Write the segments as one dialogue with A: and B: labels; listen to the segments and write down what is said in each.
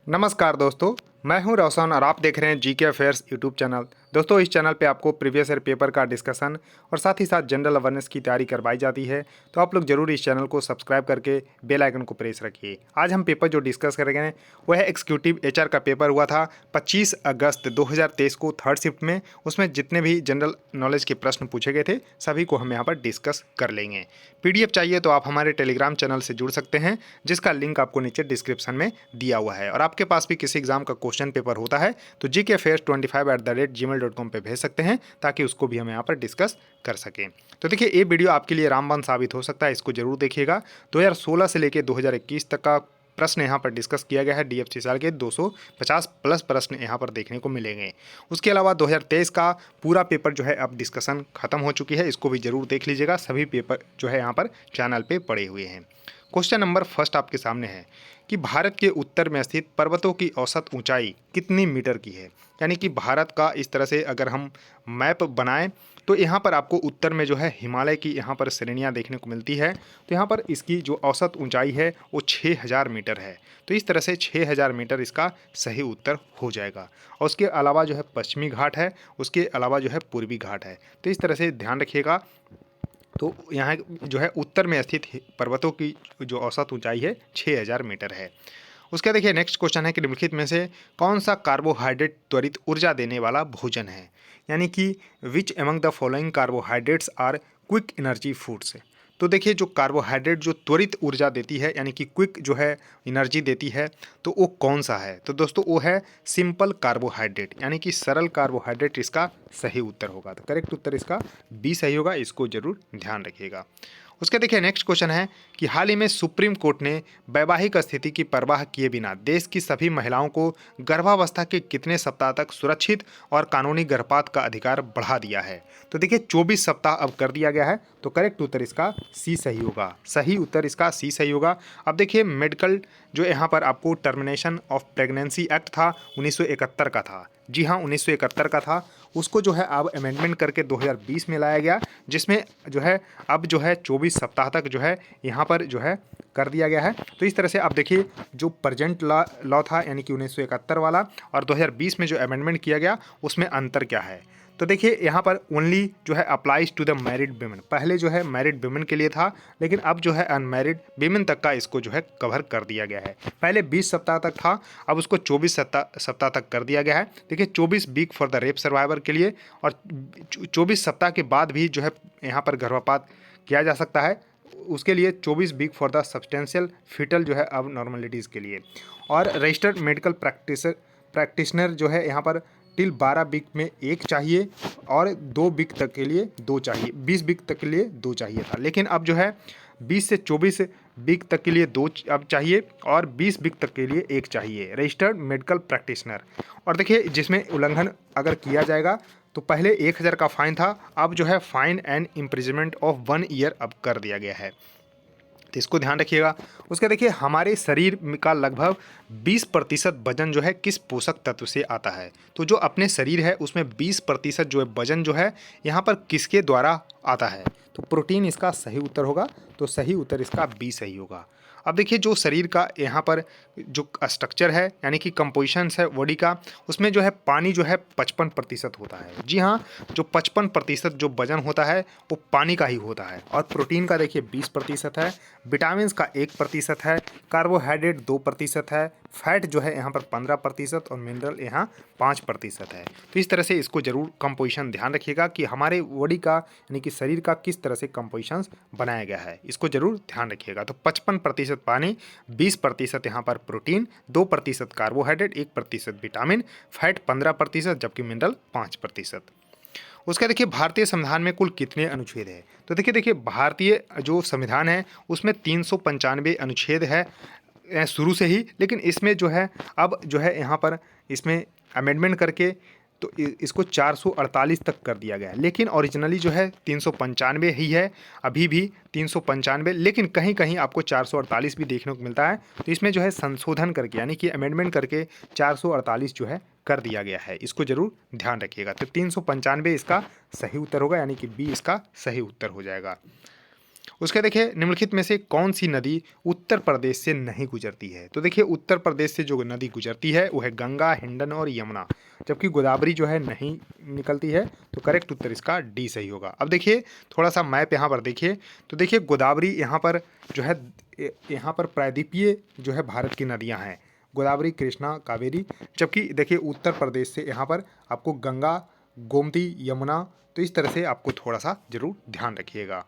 A: नमस्कार दोस्तों, मैं हूं रोशन और आप देख रहे हैं जीके अफेयर्स यूट्यूब चैनल। दोस्तों, इस चैनल पे आपको प्रीवियस ईयर पेपर का डिस्कशन और साथ ही साथ जनरल अवेयरनेस की तैयारी करवाई जाती है। तो आप लोग जरूर इस चैनल को सब्सक्राइब करके बेल आइकन को प्रेस रखिए। आज हम पेपर जो डिस्कस करेंगे वो है एग्जीक्यूटिव एचआर का पेपर हुआ था 25 अगस्त 2023 को थर्ड शिफ्ट में। उसमें जितने भी जनरल नॉलेज के प्रश्न पूछे गए थे सभी को हम यहाँ पर डिस्कस कर लेंगे। पीडीएफ चाहिए तो आप हमारे टेलीग्राम चैनल से जुड़ सकते हैं, जिसका लिंक आपको नीचे डिस्क्रिप्शन में दिया हुआ है। और आपके पास भी किसी एग्जाम का क्वेश्चन पेपर होता है तो gkfairs25@gmail.com पे भेज सकते हैं, ताकि उसको भी हम यहाँ पर डिस्कस कर सकें। तो देखिए, ये वीडियो आपके लिए रामबाण साबित हो सकता है, इसको जरूर देखिएगा। 2016 से लेकर 2021 तक का प्रश्न यहाँ पर डिस्कस किया गया है। डीएफसी साल के 250 प्लस प्रश्न यहाँ पर देखने को मिलेंगे। उसके अलावा 2023 का पूरा पेपर जो है अब डिस्कशन खत्म हो चुकी है, इसको भी जरूर देख लीजिएगा। सभी पेपर जो है यहाँ पर चैनल पे पड़े हुए हैं। क्वेश्चन नंबर फर्स्ट आपके सामने है कि भारत के उत्तर में स्थित पर्वतों की औसत ऊंचाई कितनी मीटर की है। यानी कि भारत का इस तरह से अगर हम मैप बनाएं तो यहाँ पर आपको उत्तर में जो है हिमालय की यहाँ पर श्रेणियाँ देखने को मिलती है। तो यहाँ पर इसकी जो औसत ऊंचाई है वो 6000 मीटर है। तो इस तरह से 6000 मीटर इसका सही उत्तर हो जाएगा। और उसके अलावा जो है पश्चिमी घाट है, उसके अलावा जो है पूर्वी घाट है। तो इस तरह से ध्यान रखिएगा। तो यहाँ जो है उत्तर में स्थित पर्वतों की जो औसत ऊंचाई है 6000 मीटर है। उसका देखिए नेक्स्ट क्वेश्चन है कि निम्नलिखित में से कौन सा कार्बोहाइड्रेट त्वरित ऊर्जा देने वाला भोजन है। यानी कि which among the following carbohydrates are quick energy foods. तो देखिए, जो कार्बोहाइड्रेट जो त्वरित ऊर्जा देती है यानी कि क्विक जो है एनर्जी देती है, तो वो कौन सा है। तो दोस्तों, वो है सिंपल कार्बोहाइड्रेट, यानी कि सरल कार्बोहाइड्रेट इसका सही उत्तर होगा। तो करेक्ट उत्तर इसका बी सही होगा, इसको जरूर ध्यान रखिएगा। उसके देखिए नेक्स्ट क्वेश्चन है कि हाल ही में सुप्रीम कोर्ट ने वैवाहिक स्थिति की परवाह किए बिना देश की सभी महिलाओं को गर्भावस्था के कितने सप्ताह तक सुरक्षित और कानूनी गर्भपात का अधिकार बढ़ा दिया है। तो देखिए 24 सप्ताह अब कर दिया गया है। तो करेक्ट उत्तर इसका सी सही होगा। सही उत्तर इसका सी सही होगा। अब देखिए मेडिकल जो यहाँ पर आपको टर्मिनेशन ऑफ प्रेगनेंसी एक्ट था 1971 का था। जी हाँ, 1971 का था। उसको जो है अब अमेंडमेंट करके 2020 में लाया गया, जिसमें जो है अब जो है 24 सप्ताह तक जो है यहाँ पर जो है कर दिया गया है। तो इस तरह से आप देखिए जो प्रेजेंट लॉ था यानी कि 1971 वाला और 2020 में जो अमेंडमेंट किया गया उसमें अंतर क्या है। तो देखिए यहाँ पर ओनली जो है applies to the married women. पहले जो है मैरिड वीमेन के लिए था, लेकिन अब जो है अनमैरिड वीमेन तक का इसको जो है कवर कर दिया गया है। पहले 20 सप्ताह तक था, अब उसको 24 सप्ताह तक कर दिया गया है। देखिए 24 week for the rape survivor के लिए और 24 सप्ताह के बाद भी जो है यहाँ पर गर्भपात किया जा सकता है, उसके लिए 24 week for the substantial foetal जो है अब नॉर्मलिटीज़ के लिए। और रजिस्टर्ड मेडिकल प्रैक्टिशनर जो है यहाँ पर टिल 12 वीक में एक चाहिए और 2 वीक तक के लिए 2 चाहिए, 20 वीक तक के लिए 2 चाहिए था। लेकिन अब जो है 20 से 24 वीक तक के लिए 2 अब चाहिए और 20 वीक तक के लिए 1 चाहिए रजिस्टर्ड मेडिकल प्रैक्टिशनर। और देखिए जिसमें उल्लंघन अगर किया जाएगा तो पहले 1000 का फाइन था, अब जो है fine and imprisonment of 1 year अब कर दिया गया है। तो इसको ध्यान रखिएगा। उसका देखिए हमारे शरीर का लगभग 20% वजन जो है किस पोषक तत्व से आता है। तो जो अपने शरीर है उसमें 20% जो है वजन जो है यहाँ पर किसके द्वारा आता है। तो प्रोटीन इसका सही उत्तर होगा। तो सही उत्तर इसका बी सही होगा। अब देखिए जो शरीर का यहाँ पर जो स्ट्रक्चर है यानी कि कंपोजिशंस है बॉडी का, उसमें जो है पानी जो है 55% होता है। जी हाँ, जो 55% जो वजन होता है वो पानी का ही होता है। और प्रोटीन का देखिए 20% है, विटामिन का 1% है, कार्बोहाइड्रेट 2% है, फैट जो है यहाँ पर 15% और मिनरल यहाँ 5% है। तो इस तरह से इसको जरूर कंपोजिशन ध्यान रखिएगा कि हमारे बॉडी का यानी कि शरीर का किस तरह से कंपोजिशन बनाया गया है, इसको जरूर ध्यान रखिएगा। तो 55% पानी, 20% यहाँ पर प्रोटीन, 2% कार्बोहाइड्रेट, 1% विटामिन, फैट 15%, जबकि मिनरल 5%। उसका देखिए भारतीय संविधान में कुल कितने अनुच्छेद है। तो देखिए भारतीय जो संविधान है उसमें 395 अनुच्छेद है शुरू से ही, लेकिन इसमें जो है अब जो है यहाँ पर इसमें अमेंडमेंट करके तो इसको 448 तक कर दिया गया है। लेकिन ओरिजिनली जो है 395 ही है, अभी भी 395, लेकिन कहीं कहीं आपको 448 भी देखने को मिलता है। तो इसमें जो है संशोधन करके यानी कि अमेंडमेंट करके 448 जो है कर दिया गया है, इसको जरूर ध्यान रखिएगा। तो 395 इसका सही उत्तर होगा, यानी कि बी इसका सही उत्तर हो जाएगा। उसके देखिए निम्नलिखित में से कौन सी नदी उत्तर प्रदेश से नहीं गुजरती है। तो देखिए उत्तर प्रदेश से जो नदी गुजरती है वो है गंगा, हिंडन और यमुना, जबकि गोदावरी जो है नहीं निकलती है। तो करेक्ट उत्तर इसका डी सही होगा। अब देखिए थोड़ा सा मैप यहाँ पर देखिए, तो देखिए गोदावरी यहाँ पर जो है यहाँ पर प्रायद्वीपीय जो है भारत की नदियाँ हैं, गोदावरी, कृष्णा, कावेरी, जबकि देखिए उत्तर प्रदेश से यहाँ पर आपको गंगा, गोमती, यमुना, तो इस तरह से आपको थोड़ा सा जरूर ध्यान रखिएगा।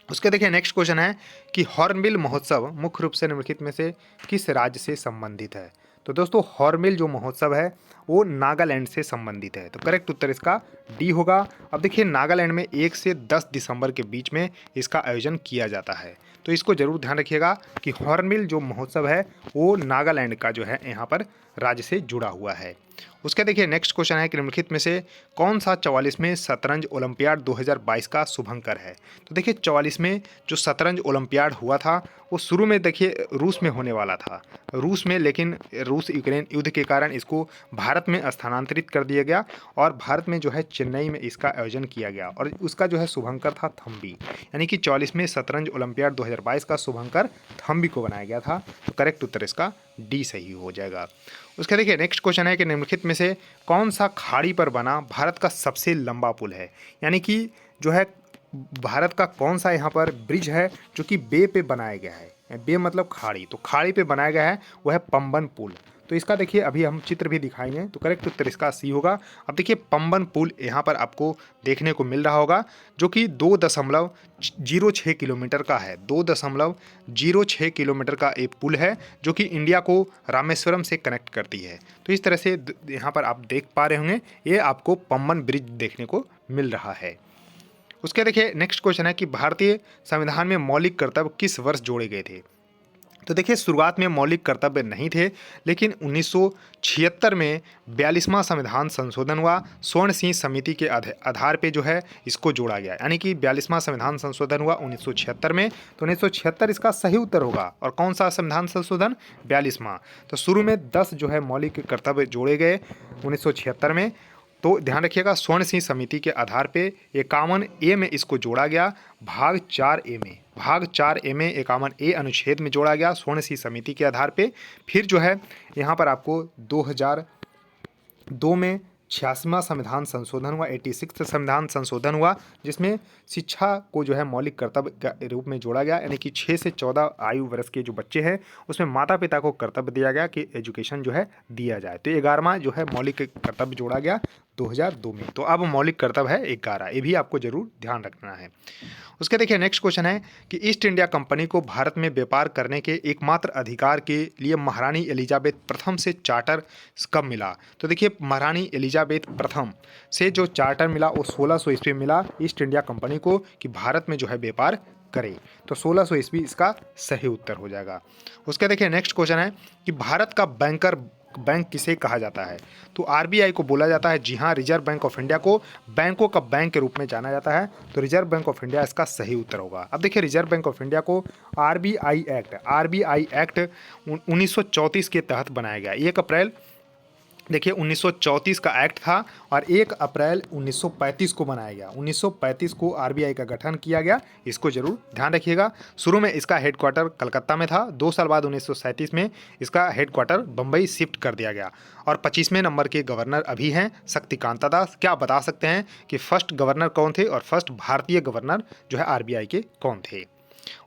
A: उसके देखिए नेक्स्ट क्वेश्चन है कि हॉर्नबिल महोत्सव मुख्य रूप से निम्नलिखित में से किस राज्य से संबंधित है। तो दोस्तों हॉर्नबिल जो महोत्सव है वो नागालैंड से संबंधित है। तो करेक्ट उत्तर इसका डी होगा। अब देखिए नागालैंड में 1 से 10 दिसंबर के बीच में इसका आयोजन किया जाता है। तो इसको जरूर ध्यान रखिएगा कि हॉर्नबिल जो महोत्सव है वो नागालैंड का जो है यहाँ पर राज्य से जुड़ा हुआ है। उसके देखिए नेक्स्ट क्वेश्चन है कि निम्नलिखित में से कौन सा 44वें शतरंज ओलंपियाड 2022 का शुभंकर है। तो देखिए 44वें जो शतरंज ओलंपियाड हुआ था वो शुरू में देखिए रूस में होने वाला था, रूस में, लेकिन रूस यूक्रेन युद्ध के कारण इसको भारत में स्थानांतरित कर दिया गया और भारत में जो है चेन्नई में इसका आयोजन किया गया और उसका जो है शुभंकर था थम्बी, यानी कि 44वें शतरंज ओलंपियाड 2022 का शुभंकर थम्बी को बनाया गया था। तो करेक्ट उत्तर इसका डी सही हो जाएगा। उसके देखिए नेक्स्ट क्वेश्चन है कि निम्नलिखित में से कौन सा खाड़ी पर बना भारत का सबसे लंबा पुल है, यानी कि जो है भारत का कौन सा यहाँ पर ब्रिज है जो कि बे पे बनाया गया है। बे मतलब खाड़ी, तो खाड़ी पे बनाया गया है वो है पंबन पुल। तो इसका देखिए अभी हम चित्र भी दिखाएंगे। तो करेक्ट उत्तर इसका सी होगा। अब देखिए पंबन पुल यहाँ पर आपको देखने को मिल रहा होगा जो कि 2.06 किलोमीटर का है। 2.06 किलोमीटर का एक पुल है जो कि इंडिया को रामेश्वरम से कनेक्ट करती है। तो इस तरह से यहाँ पर आप देख पा रहे होंगे, ये आपको पंबन ब्रिज देखने को मिल रहा है। उसके देखिए नेक्स्ट क्वेश्चन है कि भारतीय संविधान में मौलिक कर्तव्य किस वर्ष जोड़े गए थे। तो देखिए शुरुआत में मौलिक कर्तव्य नहीं थे, लेकिन 1976 में 42वां संविधान संशोधन हुआ, स्वर्ण सिंह समिति के आधार पे जो है इसको जोड़ा गया, यानी कि 42वां संविधान संशोधन हुआ 1976 में। तो 1976 इसका सही उत्तर होगा। और कौन सा संविधान संशोधन? 42वां। तो शुरू में 10 जो है मौलिक कर्तव्य जोड़े गए 1976 में। तो ध्यान रखिएगा स्वर्ण सिंह समिति के आधार पे 51A में इसको जोड़ा गया, भाग 4A में, भाग 4A में 51A अनुच्छेद में जोड़ा गया स्वर्ण सिंह समिति के आधार पे। फिर जो है यहाँ पर आपको 2002 में 86वां संविधान संशोधन हुआ, 86 संविधान संशोधन हुआ, जिसमें शिक्षा को जो है मौलिक कर्तव्य के रूप में जोड़ा गया, यानी कि 6 से 14 आयु वर्ष के जो बच्चे हैं उसमें माता पिता को कर्तव्य दिया गया कि एजुकेशन जो है दिया जाए। तो 11वां जो है मौलिक कर्तव्य जोड़ा गया 2002 में। तो अब मौलिक कर्तव्य है 11, ये भी आपको जरूर ध्यान रखना है। उसके देखिए नेक्स्ट क्वेश्चन है कि ईस्ट इंडिया कंपनी को भारत में व्यापार करने के एकमात्र अधिकार के लिए महारानी एलिजाबेथ प्रथम से चार्टर कब मिला। तो देखिए महारानी एलिजाबेथ प्रथम से जो चार्टर मिला वो 1600 ईस्वी मिला ईस्ट इंडिया कंपनी को कि भारत में जो है व्यापार करे। तो 1600 ईस्वी इसका सही उत्तर हो जाएगा। उसके देखिए नेक्स्ट क्वेश्चन है कि भारत का बैंक किसे कहा जाता है। तो आरबीआई को बोला जाता है। जी हाँ, रिजर्व बैंक ऑफ इंडिया को बैंकों का बैंक के रूप में जाना जाता है। तो रिजर्व बैंक ऑफ इंडिया इसका सही उत्तर होगा। अब देखिए रिजर्व बैंक ऑफ इंडिया को आरबीआई एक्ट 1934 के तहत बनाया गया। 1 अप्रैल देखिए 1934 का एक्ट था और 1 अप्रैल 1935 को बनाया गया। 1935 को आरबीआई का गठन किया गया, इसको जरूर ध्यान रखिएगा। शुरू में इसका हेडक्वार्टर कलकत्ता में था, 2 साल बाद 1937 में इसका हेडक्वार्टर बम्बई शिफ्ट कर दिया गया। और 25वें नंबर के गवर्नर अभी हैं शक्तिकांता दास। क्या बता सकते हैं कि फर्स्ट गवर्नर कौन थे और फर्स्ट भारतीय गवर्नर जो है आरबीआई के कौन थे।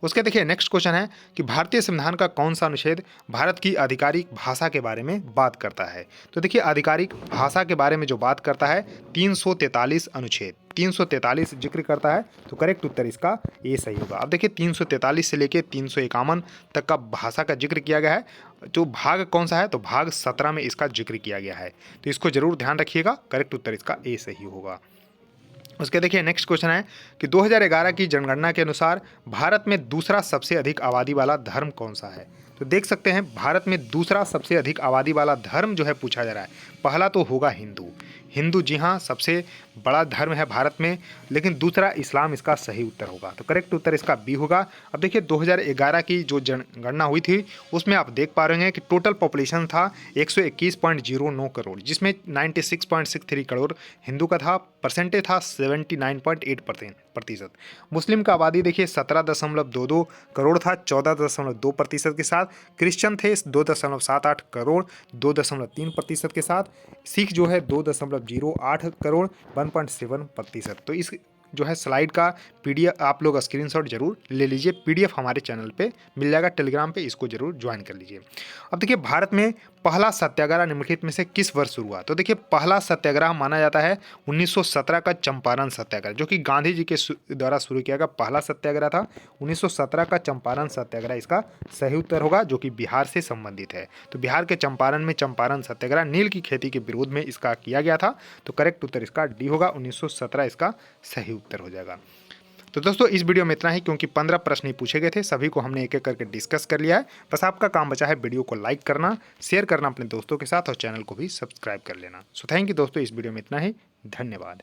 A: उसके देखिए नेक्स्ट क्वेश्चन है कि भारतीय संविधान का कौन सा अनुच्छेद भारत की आधिकारिक भाषा के बारे में बात करता है। तो देखिए आधिकारिक भाषा के बारे में जो बात करता है 343 अनुच्छेद 343 जिक्र करता है। तो करेक्ट उत्तर इसका ये सही होगा। अब देखिए 343 से लेकर 351 तक का भाषा का जिक्र किया गया है। जो भाग कौन सा है, तो भाग 17 में इसका जिक्र किया गया है। तो इसको जरूर ध्यान रखिएगा, करेक्ट उत्तर इसका ए सही होगा। उसके देखिए नेक्स्ट क्वेश्चन है कि 2011 की जनगणना के अनुसार भारत में दूसरा सबसे अधिक आबादी वाला धर्म कौन सा है। तो देख सकते हैं भारत में दूसरा सबसे अधिक आबादी वाला धर्म जो है पूछा जा रहा है, पहला तो होगा हिंदू। हिंदू, जी हाँ, सबसे बड़ा धर्म है भारत में, लेकिन दूसरा इस्लाम इसका सही उत्तर होगा। तो करेक्ट उत्तर इसका बी होगा। अब देखिए 2011 की जो जनगणना हुई थी उसमें आप देख पा रहे हैं कि टोटल पॉपुलेशन था 121.09 करोड़, जिसमें 96.63 करोड़ हिंदू का था, परसेंटेज था 79.8%। मुस्लिम का आबादी देखिए 17.22 करोड़ था, 14.2% के साथ। क्रिश्चियन थे 2.78 करोड़, 2.3% के साथ। सिख जो है 2.08 करोड़, 1.7%। तो इस जो है स्लाइड का पीडीएफ आप लोग स्क्रीनशॉट जरूर ले लीजिए, पीडीएफ हमारे चैनल पे मिल जाएगा टेलीग्राम पे, इसको जरूर ज्वाइन कर लीजिए। अब देखिए भारत में पहला सत्याग्रह निम्नलिखित में से किस वर्ष शुरू हुआ? तो देखिए पहला सत्याग्रह माना जाता है 1917 का चंपारण सत्याग्रह, जो कि गांधी जी के द्वारा शुरू किया गया पहला सत्याग्रह था। 1917 का चंपारण सत्याग्रह इसका सही उत्तर होगा, जो कि बिहार से संबंधित है। तो बिहार के चंपारण में चंपारण सत्याग्रह नील की खेती के विरोध में इसका किया गया था। तो करेक्ट उत्तर इसका डी होगा, 1917 इसका सही उत्तर हो जाएगा। तो दोस्तों इस वीडियो में इतना ही, क्योंकि 15 प्रश्न ही पूछे गए थे, सभी को हमने एक एक करके डिस्कस कर लिया है। बस आपका काम बचा है वीडियो को लाइक करना, शेयर करना अपने दोस्तों के साथ, और चैनल को भी सब्सक्राइब कर लेना। सो थैंक यू दोस्तों, इस वीडियो में इतना ही, धन्यवाद।